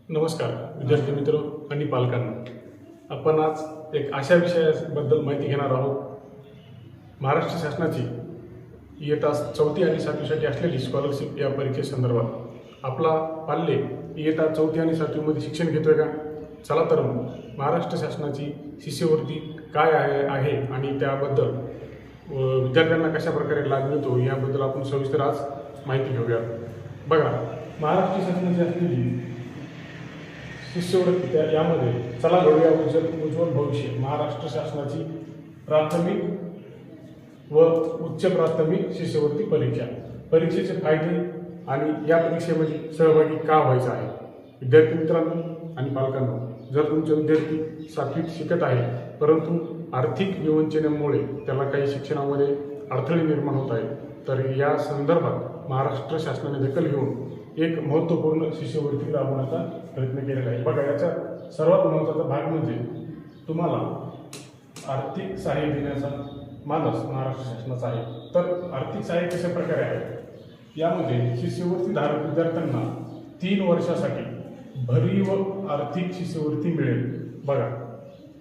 नमस्कार विद्यार्थी मित्र आणि पालकांना. आपण आज एक अशा विषयाबद्दल माहिती घेणार आहोत. महाराष्ट्र शासनाची इयत्ता 4थी आणि 7वीसाठी असलेली स्कॉलरशिप या परीक्षेसंदर्भात आपला पाल्य इयत्ता 4थी आणि 7वीमध्ये शिक्षण घेतोय का? चला तर मग महाराष्ट्र शासनाची शिष्यवृत्ती काय आहे आणि त्याबद्दल विद्यार्थ्यांना कशा प्रकारे लाभ मिळतो याबद्दल आपण सविस्तर आज माहिती घेऊया. बघा, महाराष्ट्र शासनाची असलेली शिष्यवृत्ती यामध्ये चला घडूया उज्ज्वल भविष्य महाराष्ट्र शासनाची प्राथमिक व उच्च प्राथमिक शिष्यवृत्ती परीक्षेचे फायदे आणि या परीक्षेमध्ये सहभागी का व्हायचं आहे. विद्यार्थी मित्रांनो आणि पालकांनो, जर तुमचे विद्यार्थी 7वीत शिकत आहे परंतु आर्थिक विवंचनेमुळे त्याला काही शिक्षणामध्ये अडथळे निर्माण होत आहेत, तर या संदर्भात महाराष्ट्र शासनाने दखल घेऊन एक महत्त्वपूर्ण शिष्यवृत्ती राबवण्याचा प्रयत्न केलेला आहे. बघा, याचा सर्वात महत्त्वाचा भाग म्हणजे तुम्हाला आर्थिक सहाय्य देण्याचा मानस महाराष्ट्र शासनाचा आहे. तर आर्थिक सहाय्य कशा प्रकारे आहे, यामध्ये शिष्यवृत्तीधारक विद्यार्थ्यांना 3 वर्षासाठी भरीव आर्थिक शिष्यवृत्ती मिळेल. बघा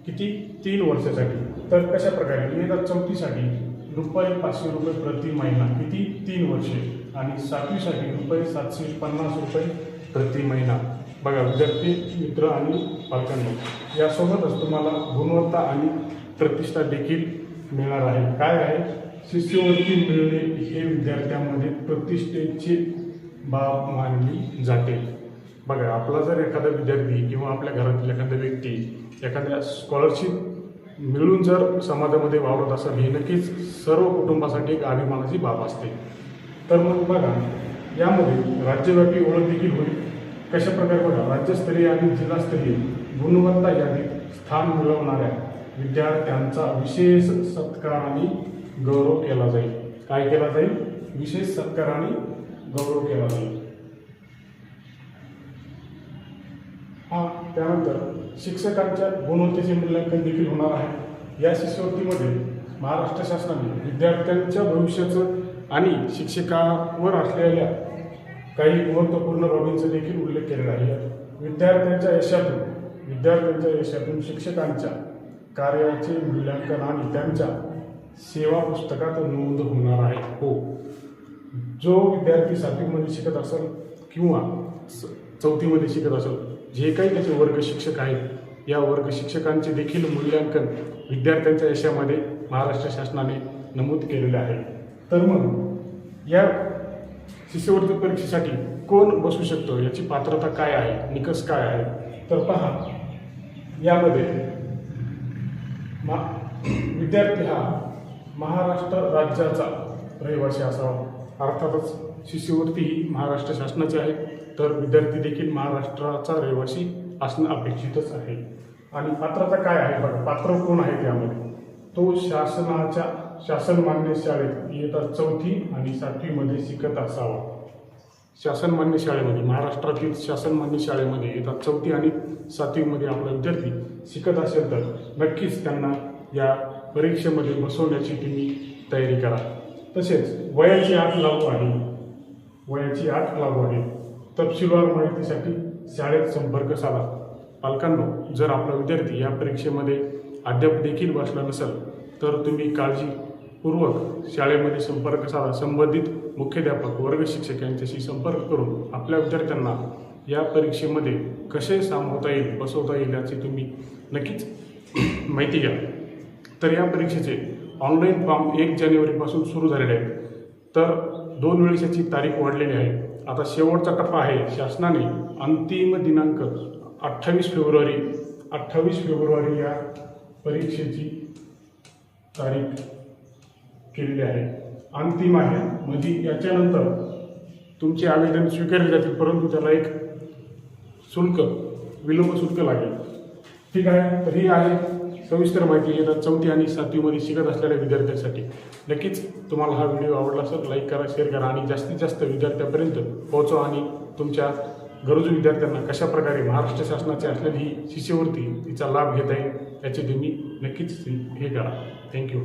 किती, 3 वर्षासाठी. तर कशा प्रकारे, इयत्ता 4थीसाठी ₹500 प्रति महिना, किती, 3 वर्षे, आणि 7वीसाठी ₹750 प्रति महिना. बघा विद्यार्थी मित्र आणि पालकांनो, यासोबतच तुम्हाला गुणवत्ता आणि प्रतिष्ठा देखील मिळणार आहे. काय आहे, शिष्यवृत्ती मिळणे हे विद्यार्थ्यांमध्ये प्रतिष्ठेची बाब मानली जाते. बघा, आपला जर एखादा विद्यार्थी किंवा आपल्या घरातील एखादा व्यक्ती एखाद्या स्कॉलरशिप मिळून जर समाजामध्ये वावरत असेल, हे नक्कीच सर्व कुटुंबासाठी एक अभिमानाची बाब असते. तर मग बघा, यामध्ये राज्यव्यापी ओळख देखील होईल. कशा प्रकारे, बघा, राज्यस्तरीय आणि जिल्हास्तरीय गुणवत्ता यादीत स्थान मिळवणाऱ्या विद्यार्थ्यांचा विशेष सत्काराने गौरव केला जाईल. काय केला जाईल? विशेष सत्काराने गौरव केला जाईल. त्यानंतर शिक्षकांच्या गुणवत्तेचे मूल्यांकन देखील होणार आहे. या शिष्यवृत्तीमध्ये महाराष्ट्र शासनाने विद्यार्थ्यांच्या भविष्याचं आणि शिक्षकावर असलेल्या काही महत्त्वपूर्ण बाबींचा देखील उल्लेख केलेला आहे. विद्यार्थ्यांच्या यशातून शिक्षकांच्या कार्याचे मूल्यांकन आणि त्यांच्या सेवा पुस्तकात नोंद होणार आहे. हो, जो विद्यार्थी 7वीमध्ये शिकत असेल किंवा 4थीमध्ये शिकत असेल, जे काही त्याचे वर्ग शिक्षक आहेत, या वर्ग शिक्षकांचे देखील मूल्यांकन विद्यार्थ्यांच्या यशामध्ये महाराष्ट्र शासनाने नमूद केलेले आहे. तर मग या शिष्यवृत्ती परीक्षेसाठी कोण बसू शकतो, याची पात्रता काय आहे, निकष काय आहे, तर पहा, यामध्ये विद्यार्थी हा महाराष्ट्र राज्याचा रहिवासी असावा. अर्थातच शिष्यवृत्ती ही महाराष्ट्र शासनाची आहे, तर विद्यार्थी देखील महाराष्ट्राचा रहिवासी असणं अपेक्षितच आहे. आणि पात्रता काय आहे, बघा, पात्र कोण आहे त्यामध्ये, तो शासनमान्य शाळेत इयत्ता 4थी आणि 7वीमध्ये शिकत असावा. शासनमान्य शाळेमध्ये, महाराष्ट्रातील शासनमान्य शाळेमध्ये इयत्ता 4थी आणि 7वीमध्ये आपला विद्यार्थी शिकत असेल तर नक्कीच त्यांना या परीक्षेमध्ये बसवण्याची तुम्ही तयारी करा. तसेच वयाची अट लागू आहे. तपशीलवार माहितीसाठी शाळेत संपर्क साधा. पालकांनो, जर आपला विद्यार्थी या परीक्षेमध्ये अद्याप देखील बसला नसेल तर तुम्ही काळजीपूर्वक शाळेमध्ये संपर्क साधा. संबंधित मुख्याध्यापक, वर्ग शिक्षक यांच्याशी संपर्क करून आपल्या विद्यार्थ्यांना या परीक्षेमध्ये कसे सामावता येईल, बसवता येईल याची तुम्ही नक्कीच माहिती घ्या. तर या परीक्षेचे ऑनलाईन फॉर्म 1 जानेवारीपासून सुरू झालेले आहेत. तर 2 वेळेस याची तारीख वाढलेली आहे. आता शेवटचा टप्पा आहे. शासनाने अंतिम दिनांक 28 फेब्रुवारी या परीक्षेची तारीख केलेली आहे. अंतिम आहे, म्हणजे याच्यानंतर तुमचे आवेदन स्वीकारले जातील, परंतु त्याला एक विलंब शुल्क लागेल. ठीक आहे. तर ही आहे सविस्तर माहिती इयत्ता 4थी आणि 7वीमध्ये शिकत असलेल्या विद्यार्थ्यांसाठी. नक्कीच तुम्हाला हा व्हिडिओ आवडला असेल, लाईक करा, शेअर करा आणि जास्तीत जास्त विद्यार्थ्यांपर्यंत पोहोचवा आणि तुमच्या गरजू विद्यार्थ्यांना कशा प्रकारे महाराष्ट्र शासनाची असलेली ही शिष्यवृत्ती तिचा लाभ घेता येईल याचे तुम्ही नक्कीच हे करा. थँक्यू.